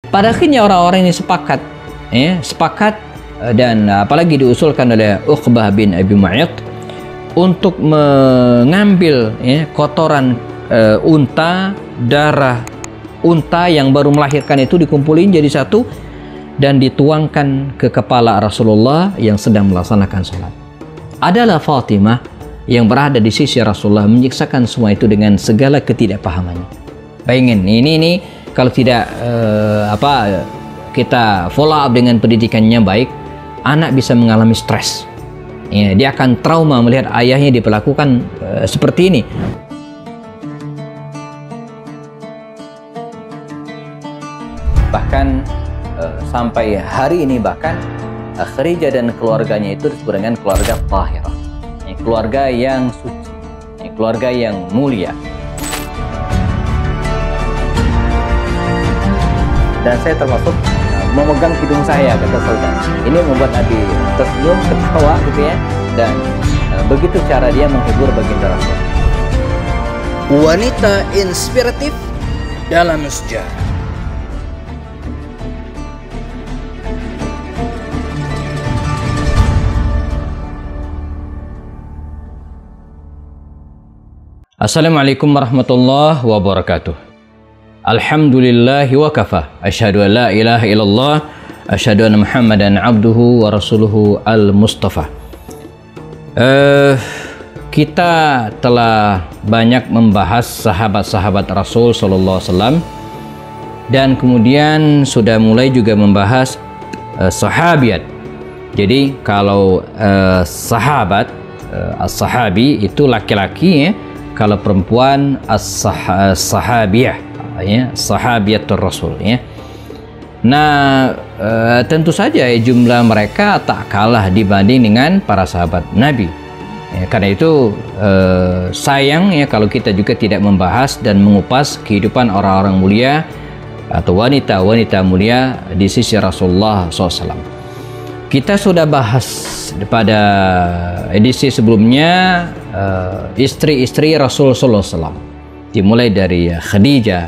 Pada akhirnya orang-orang ini sepakat, dan apalagi diusulkan oleh Uqbah bin Abi Mu'ayth untuk mengambil kotoran unta, darah unta yang baru melahirkan itu dikumpulin jadi satu dan dituangkan ke kepala Rasulullah yang sedang melaksanakan sholat. Adalah Fatimah yang berada di sisi Rasulullah menyiksakan semua itu dengan segala ketidakpahamannya. Bayangin, ini kalau tidak kita follow up dengan pendidikannya baik, anak bisa mengalami stres. Dia akan trauma melihat ayahnya diperlakukan seperti ini. Bahkan sampai hari ini Khadijah dan keluarganya itu disebut dengan keluarga Tahirah, keluarga yang suci, keluarga yang mulia. Dan saya termasuk memegang hidung saya, kata Sultan. Ini membuat Nabi tersenyum, ketawa gitu ya, dan begitu cara dia menghibur baginda Rasul. Wanita inspiratif dalam sejarah. Assalamualaikum warahmatullahi wabarakatuh. Alhamdulillahi wa kafa. Asyhadu an la ilaha illallah. Asyhadu anna Muhammadan abduhu wa rasuluhu al-Mustafa. Kita telah banyak membahas sahabat-sahabat Rasul sallallahu alaihi wasallam, dan kemudian sudah mulai juga membahas sahabiat. Jadi kalau sahabat, as-sahabi itu laki-laki ya. Kalau perempuan as-sahabiyah, sahabiyatur Rasul ya. Nah, tentu saja jumlah mereka tak kalah dibanding dengan para sahabat Nabi. Karena itu sayang ya kalau kita juga tidak membahas dan mengupas kehidupan orang-orang mulia atau wanita-wanita mulia di sisi Rasulullah SAW. Kita sudah bahas pada edisi sebelumnya istri-istri Rasul sallallahu alaihi wasallam. Dimulai dari Khadijah,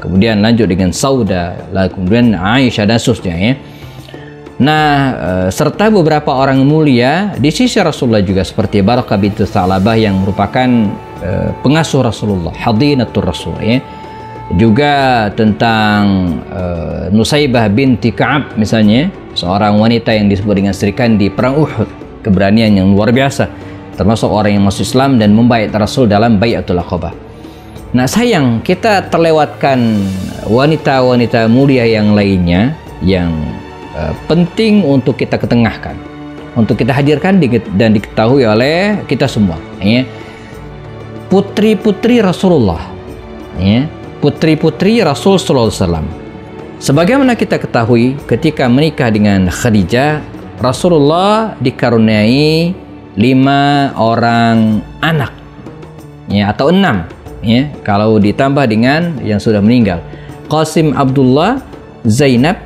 kemudian lanjut dengan Sauda, lalu kemudian Aisyah dan seterusnya ya. Nah, serta beberapa orang mulia di sisi Rasulullah juga seperti Barakah bintu Tha'labah yang merupakan pengasuh Rasulullah, hadinatur Rasul ya. Juga tentang Nusaybah binti Ka'ab misalnya, seorang wanita yang disebut dengan Sri Kandi perang Uhud, keberanian yang luar biasa, termasuk orang yang masuk Islam dan membaiat Rasul dalam Bai'atul Aqabah. Nah, sayang kita terlewatkan wanita-wanita mulia yang lainnya yang penting untuk kita ketengahkan, untuk kita hadirkan dan diketahui oleh kita semua ya. Putri-putri Rasulullah ya. Putri-putri Rasul sallallahu alaihi wasallam. Sebagaimana kita ketahui, ketika menikah dengan Khadijah, Rasulullah dikaruniai 5 orang anak ya, atau 6 ya, kalau ditambah dengan yang sudah meninggal. Qasim, Abdullah, Zainab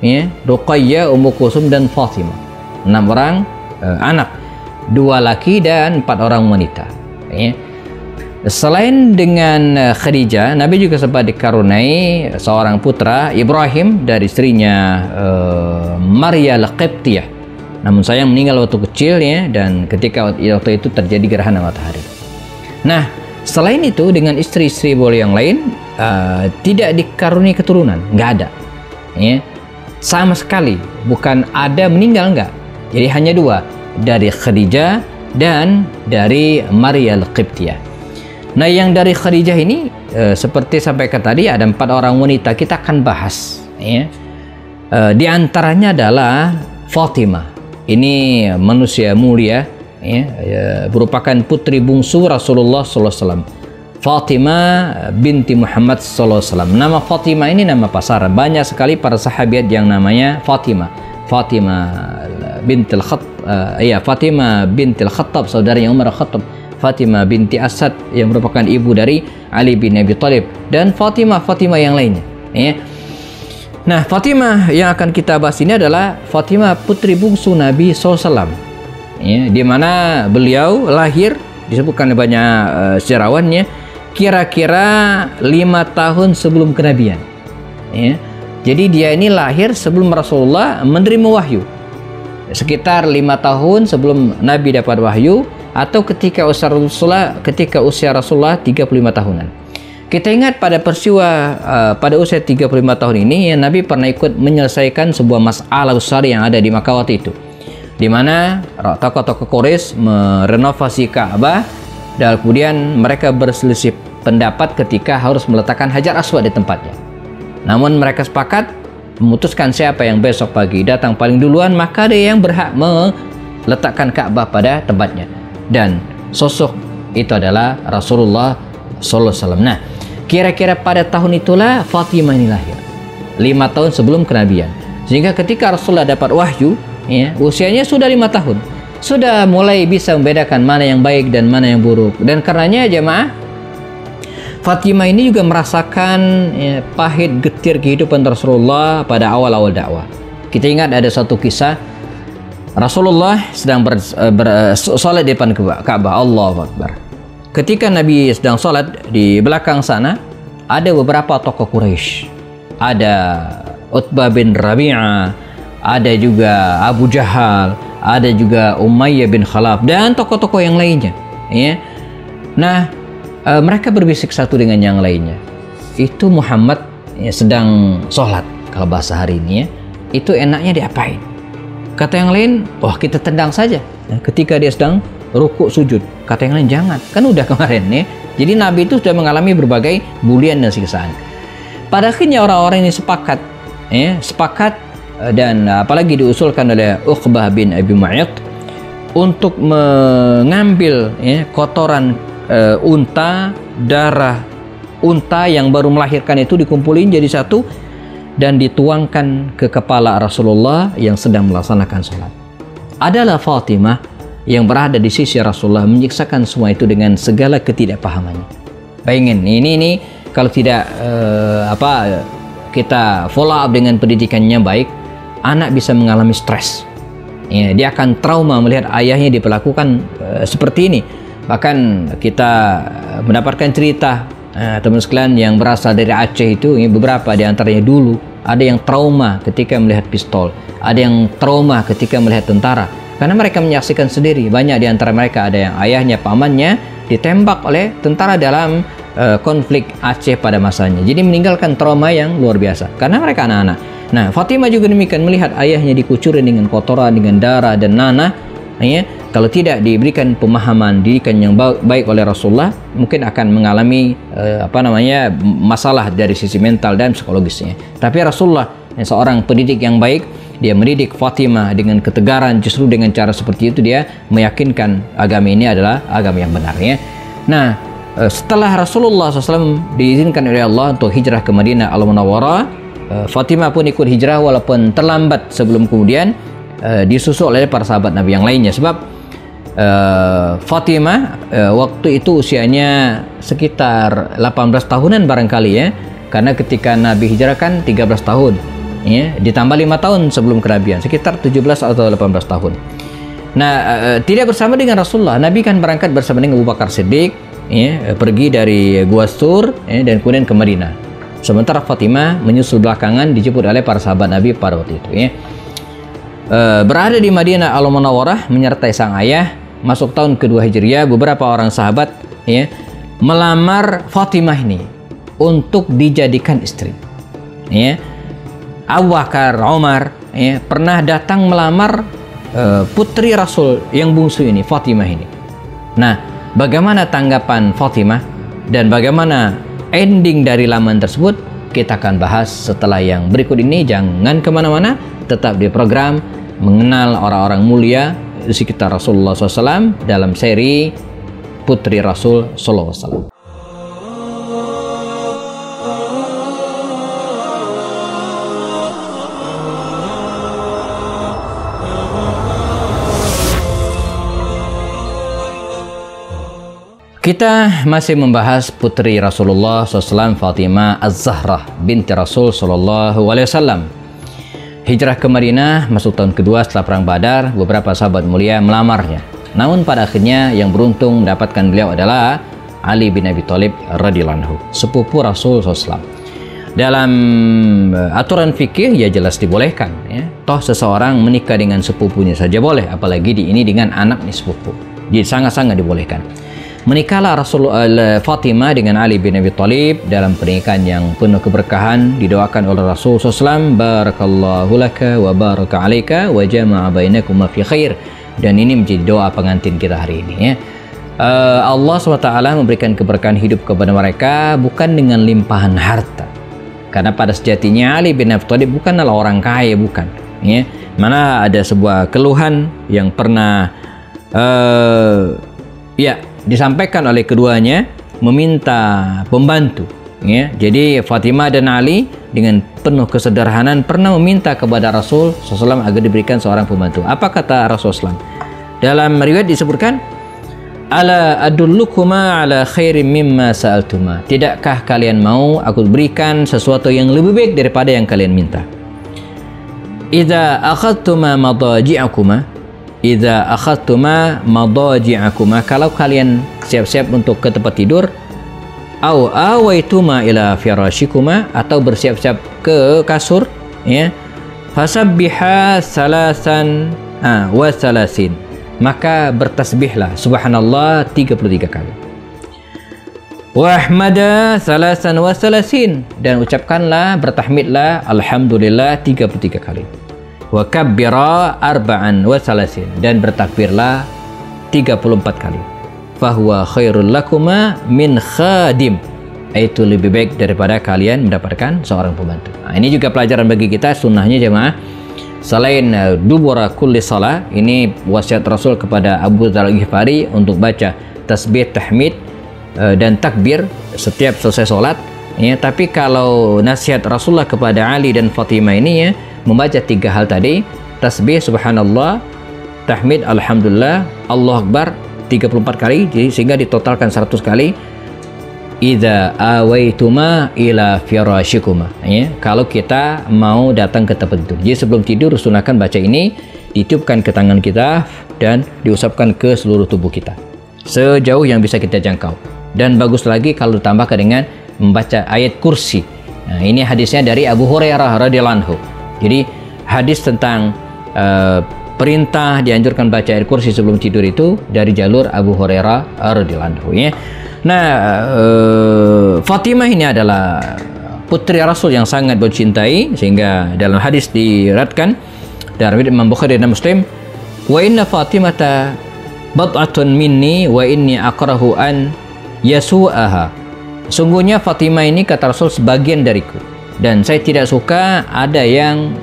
ya, Ruqayyah, Ummu Kulsum dan Fatimah. 6 orang anak, 2 laki dan 4 orang wanita ya. Selain dengan Khadijah, Nabi juga sempat dikaruniai seorang putra, Ibrahim, dari istrinya Maria al-Qibtiyah. Namun sayang meninggal waktu kecil ya, dan ketika waktu itu terjadi gerhana matahari. Nah, selain itu dengan istri-istri boleh yang lain tidak dikaruniai keturunan, nggak ada ya. Sama sekali, bukan ada meninggal, nggak. Jadi hanya 2, dari Khadijah dan dari Maria al-Qibtiyah. Nah, yang dari Khadijah ini seperti sampaikan tadi ada 4 orang wanita kita akan bahas ya. Di antaranya adalah Fatimah. Ini manusia mulia ya, merupakan putri bungsu Rasulullah sallallahu alaihi wasallam. Fatimah binti Muhammad sallallahu alaihi wasallam. Nama Fatimah ini nama pasaran. Banyak sekali para sahabiat yang namanya Fatimah. Fatimah bintil Fatimah bintil Khattab, saudaranya Umar Khattab. Fatimah binti Asad yang merupakan ibu dari Ali bin Abi Thalib, dan Fatimah yang lainnya ya. Nah, Fatimah yang akan kita bahas ini adalah Fatimah putri bungsu Nabi SAW ya, di mana beliau lahir, disebutkan banyak sejarawannya, kira-kira 5 tahun sebelum kenabian ya. Jadi dia ini lahir sebelum Rasulullah menerima wahyu, sekitar 5 tahun sebelum Nabi dapat wahyu, atau ketika usia Rasulullah 35 tahunan. Kita ingat pada peristiwa pada usia 35 tahun ini, Nabi pernah ikut menyelesaikan sebuah masalah besar yang ada di Makkah waktu itu, di mana tokoh-tokoh Quraisy merenovasi Ka'bah, dan kemudian mereka berselisih pendapat ketika harus meletakkan Hajar Aswad di tempatnya. Namun mereka sepakat memutuskan siapa yang besok pagi datang paling duluan, maka dia yang berhak meletakkan Ka'bah pada tempatnya. Dan sosok itu adalah Rasulullah sallallahu alaihi wasallam. Nah, kira-kira pada tahun itulah Fatimah ini lahir, 5 tahun sebelum kenabian. Sehingga ketika Rasulullah dapat wahyu, ya, usianya sudah 5 tahun, sudah mulai bisa membedakan mana yang baik dan mana yang buruk. Dan karenanya jemaah, Fatimah ini juga merasakan, ya, pahit getir kehidupan Rasulullah pada awal-awal dakwah. Kita ingat ada satu kisah, Rasulullah sedang sholat di depan Ka'bah, Allahu Akbar. Ketika Nabi sedang sholat, di belakang sana ada beberapa tokoh Quraisy. Ada Utbah bin Rabi'ah, ada juga Abu Jahal, ada juga Umayyah bin Khalaf, dan tokoh-tokoh yang lainnya, ya. Nah, mereka berbisik satu dengan yang lainnya. Itu Muhammad, ya, sedang sholat, kalau bahasa hari ini, ya, itu enaknya diapain? Kata yang lain, wah, kita tendang saja. Nah, ketika dia sedang rukuk sujud, kata yang lain, jangan, kan udah kemarin, ya. Jadi Nabi itu sudah mengalami berbagai bulian dan siksaan. Pada akhirnya orang-orang ini sepakat, ya, dan apalagi diusulkan oleh Uqbah bin Abi Mu'ayth untuk mengambil, ya, kotoran unta, darah unta yang baru melahirkan itu dikumpulin jadi satu dan dituangkan ke kepala Rasulullah yang sedang melaksanakan sholat. Adalah Fatimah yang berada di sisi Rasulullah menyiksakan semua itu dengan segala ketidakpahamannya. Bayangin, ini kalau tidak kita follow up dengan pendidikannya baik, anak bisa mengalami stres. Ya, dia akan trauma melihat ayahnya diperlakukan seperti ini. Bahkan kita mendapatkan cerita teman sekalian yang berasal dari Aceh itu, beberapa di antaranya dulu ada yang trauma ketika melihat pistol, ada yang trauma ketika melihat tentara, karena mereka menyaksikan sendiri. Banyak di antara mereka ada yang ayahnya, pamannya ditembak oleh tentara dalam konflik Aceh pada masanya. Jadi meninggalkan trauma yang luar biasa karena mereka anak-anak. Nah, Fatimah juga demikian, melihat ayahnya dikucurin dengan kotoran, dengan darah dan nanah. Ya, kalau tidak diberikan pemahaman didikan yang baik oleh Rasulullah, mungkin akan mengalami masalah dari sisi mental dan psikologisnya. Tapi Rasulullah, seorang pendidik yang baik, dia mendidik Fatimah dengan ketegaran. Justru dengan cara seperti itu dia meyakinkan agama ini adalah agama yang benar, ya. Nah, setelah Rasulullah SAW diizinkan oleh Allah untuk hijrah ke Madinah Al-Munawwarah, Fatimah pun ikut hijrah walaupun terlambat sebelum kemudian disusul oleh para sahabat Nabi yang lainnya. Sebab Fatimah waktu itu usianya sekitar 18 tahunan barangkali, ya, karena ketika Nabi hijrah kan 13 tahun, ya, ditambah 5 tahun sebelum kenabian, sekitar 17 atau 18 tahun. Nah, tidak bersama dengan Rasulullah. Nabi kan berangkat bersama dengan Abu Bakar Siddiq, ya, pergi dari Gua Sur, ya, dan kemudian ke Madinah. Sementara Fatimah menyusul belakangan, dijemput oleh para sahabat Nabi pada waktu itu, ya. Berada di Madinah Al-Munawwarah menyertai sang ayah. Masuk tahun kedua Hijriah, beberapa orang sahabat, ya, melamar Fatimah ini untuk dijadikan istri, ya. Abu Bakar, Umar, ya, pernah datang melamar putri Rasul yang bungsu ini, Fatimah ini. Nah, bagaimana tanggapan Fatimah dan bagaimana ending dari lamaran tersebut, kita akan bahas setelah yang berikut ini. Jangan kemana-mana, tetap di program Mengenal Orang-orang Mulia di sekitar Rasulullah SAW dalam seri Putri Rasul SAW. Kita masih membahas putri Rasulullah SAW, Fatimah Az-Zahrah binti Rasul SAW. Hijrah ke Madinah masuk tahun kedua setelah Perang Badar. Beberapa sahabat mulia melamarnya. Namun pada akhirnya yang beruntung mendapatkan beliau adalah Ali bin Abi Thalib radhiyallahu anhu, sepupu Rasul SAW. Dalam aturan fikih ya jelas dibolehkan ya. Toh seseorang menikah dengan sepupunya saja boleh, apalagi ini dengan anaknya sepupu. Jadi sangat-sangat dibolehkan. Menikahlah Fatimah dengan Ali bin Abi Thalib dalam pernikahan yang penuh keberkahan, didoakan oleh Rasul SAW, barakallahu laka wa baraka alaika wa jama'a bainakuma fi khair. Dan ini menjadi doa pengantin kita hari ini ya. Allah SWT memberikan keberkahan hidup kepada mereka bukan dengan limpahan harta. Karena pada sejatinya Ali bin Abi Thalib bukanlah orang kaya, bukan ya. Mana ada sebuah keluhan yang pernah disampaikan oleh keduanya, meminta pembantu ya. Jadi Fatimah dan Ali dengan penuh kesederhanaan pernah meminta kepada Rasul SAW agar diberikan seorang pembantu. Apa kata Rasul SAW? Dalam riwayat disebutkan, ala adullukuma ala khairim mimma sa'altuma. Tidakkah kalian mau aku berikan sesuatu yang lebih baik daripada yang kalian minta? Idza akhadtuma madaji'akuma, kalau kalian siap-siap untuk ke tempat tidur, au awaituma ila firashikuma, atau bersiap-siap ke kasur ya, fasabbiha salasan wa salasin, maka bertasbihlah subhanallah 33 kali, wa ahmada salasan wa salasin, dan ucapkanlah bertahmidlah alhamdulillah 33 kali, wa kabbira arba'an wa salasin, dan bertakbirlah 34 kali, fahuwa khairul lakuma min khadim, itu lebih baik daripada kalian mendapatkan seorang pembantu. Nah, ini juga pelajaran bagi kita sunnahnya jemaah. Selain dubura kulli salah, ini wasiat Rasul kepada Abu Dzar Al-Ghifari untuk baca tasbih, tahmid dan takbir setiap selesai sholat ya. Tapi kalau nasihat Rasulullah kepada Ali dan Fatimah ini ya, membaca 3 hal tadi, tasbih subhanallah, tahmid alhamdulillah, Allahu Akbar 34 kali, jadi sehingga ditotalkan 100 kali. Idza awaituma ila firashikuma ya, kalau kita mau datang ke tempat tidur. Jadi sebelum tidur sunahkan baca ini, ditiupkan ke tangan kita dan diusapkan ke seluruh tubuh kita sejauh yang bisa kita jangkau. Dan bagus lagi kalau ditambahkan dengan membaca ayat kursi. Nah, ini hadisnya dari Abu Hurairah radhiyallahu anhu. Jadi hadis tentang perintah dianjurkan baca ayat kursi sebelum tidur itu dari jalur Abu Hurairah radhiyallahu anhu ya. Nah, Fatimah ini adalah putri Rasul yang sangat dicintai, sehingga dalam hadis diriwayatkan dari Imam Bukhari dan Muslim, wa inna Fatimata bad'atun minni wa inni akrahu an yasu'aha. Sungguhnya Fatimah ini kata Rasul sebagian dariku, dan saya tidak suka ada yang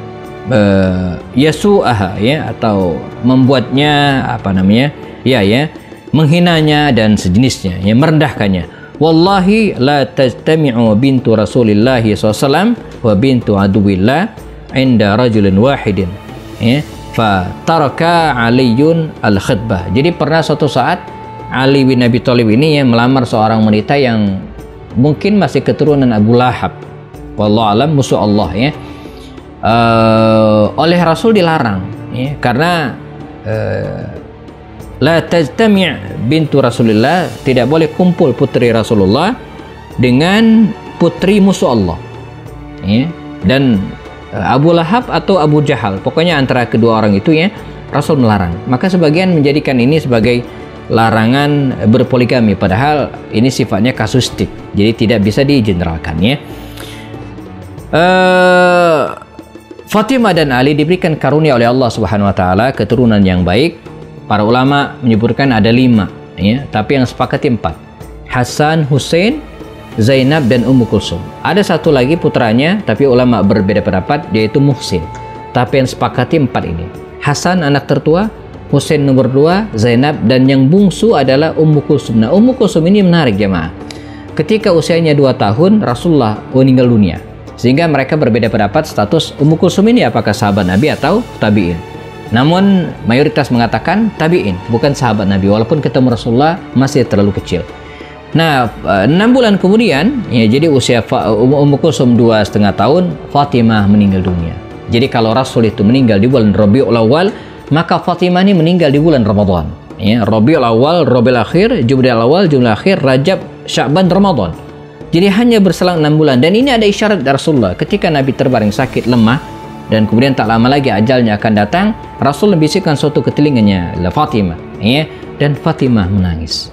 yasu'aha ya, atau membuatnya menghinanya dan sejenisnya, yang merendahkannya. Wallahi la tajtami'u bintu Rasulillahi SAW wa bintu aduwillah inda rajulin wahidin ya, fa taraka Aliyun al-khutbah. Jadi pernah suatu saat Ali bin Abi Thalib ini ya melamar seorang wanita yang mungkin masih keturunan Abu Lahab, wallahu alam, musuh Allah ya. Oleh Rasul dilarang ya, karena la tajtami' bintu Rasulillah, tidak boleh kumpul putri Rasulullah dengan putri musuh Allah ya. Dan Abu Lahab atau Abu Jahal, pokoknya antara kedua orang itu ya, Rasul melarang. Maka sebagian menjadikan ini sebagai larangan berpoligami, padahal ini sifatnya kasustik, jadi tidak bisa digeneralkan ya. Fatimah dan Ali diberikan karunia oleh Allah Subhanahu wa taala keturunan yang baik. Para ulama menyebutkan ada 5 ya, tapi yang sepakati 4. Hasan, Hussein, Zainab dan Ummu Kulsum. Ada satu lagi putranya, tapi ulama berbeda pendapat, yaitu Muhsin. Tapi yang sepakati 4 ini. Hasan anak tertua, Hussein nomor 2, Zainab, dan yang bungsu adalah Ummu Kulsum. Nah, Ummu Kulsum ini menarik jemaah. Ketika usianya 2 tahun, Rasulullah meninggal dunia. Sehingga mereka berbeda pendapat status Ummu Kulsum ini apakah sahabat Nabi atau tabi'in. Namun mayoritas mengatakan tabi'in, bukan sahabat Nabi, walaupun ketemu Rasulullah masih terlalu kecil. Nah, 6 bulan kemudian ya, jadi usia Ummu Kulsum 2,5 tahun, Fatimah meninggal dunia. Jadi kalau Rasul itu meninggal di bulan Rabiul Awal, maka Fatimah ini meninggal di bulan Ramadan ya. Rabiul Awal, Rabiul Akhir, Jumadil Awal, Jumadil Akhir, Rajab, Sya'ban, Ramadan. Jadi hanya berselang 6 bulan. Dan ini ada isyarat dari Rasulullah. Ketika Nabi terbaring sakit, lemah, dan kemudian tak lama lagi ajalnya akan datang, Rasul membisikkan suatu ke telinganya, Fatimah, ya, dan Fatimah menangis.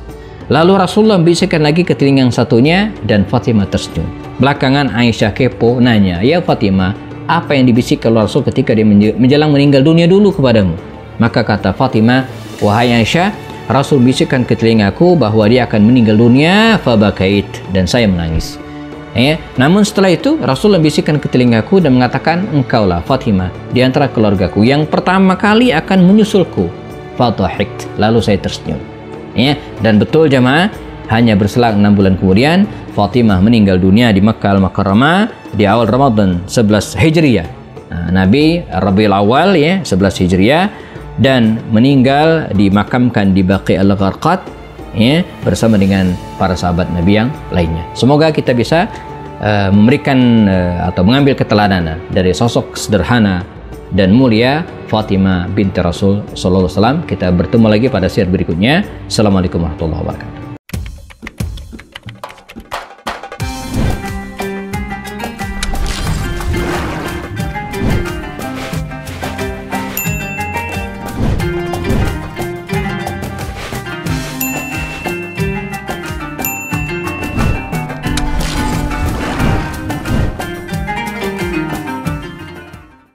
Lalu Rasulullah membisikkan lagi ke telinga yang satunya, dan Fatimah tersenyum. Belakangan Aisyah kepo nanya, "Ya Fatimah, apa yang dibisikkan Rasul ketika dia menjelang meninggal dunia dulu kepadamu?" Maka kata Fatimah, "Wahai Aisyah, Rasul bisikkan ke telingaku bahwa dia akan meninggal dunia, fabakait, dan saya menangis." Ya. Namun setelah itu Rasul membisikkan ke telingaku dan mengatakan, "Engkaulah Fatimah di antara keluargaku yang pertama kali akan menyusulku." Fadhahikt, lalu saya tersenyum. Ya. Dan betul jamaah, hanya berselang 6 bulan kemudian Fatimah meninggal dunia di Makkah Al-Mukarramah di awal Ramadan 11 Hijriah. Nabi Rabiul Awal, ya, 11 Hijriah, dan meninggal dimakamkan di Baqi Al-Gharqad, ya, bersama dengan para sahabat Nabi yang lainnya. Semoga kita bisa memberikan atau mengambil keteladanan dari sosok sederhana dan mulia Fatimah binti Rasul sallallahu alaihi wasallam. Kita bertemu lagi pada siar berikutnya. Assalamualaikum warahmatullahi wabarakatuh.